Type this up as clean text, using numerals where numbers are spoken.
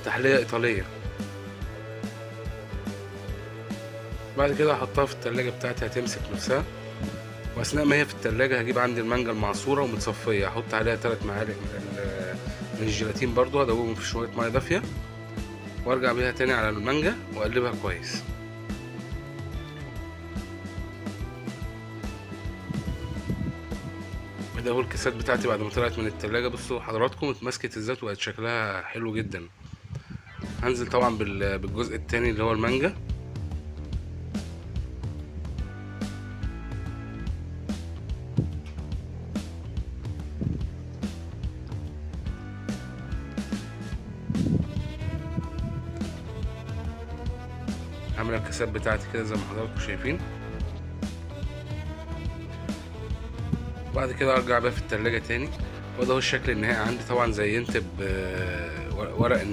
تحلية ايطالية. بعد كده هحطها في التلاجة بتاعتي هتمسك نفسها. واثناء ما هي في التلاجة هجيب عندي المانجا المعصورة ومتصفية، هحط عليها 3 معالق من الجيلاتين برضو، هدوبهم في شوية مية دافية، وارجع بيها تاني على المانجا واقلبها كويس. ده هو الكيسات بتاعتي بعد ما طلعت من التلاجة. بصوا حضراتكم اتمسكت ازاي وبقت شكلها حلو جدا. هنزل طبعا بالجزء التاني اللي هو المانجا. هعمل الكيسات بتاعتي كده زي ما حضراتكم شايفين. بعد كده ارجع بقى في التلاجة تاني. وده هو الشكل النهائي عندي. طبعا زينت بورق النعناع.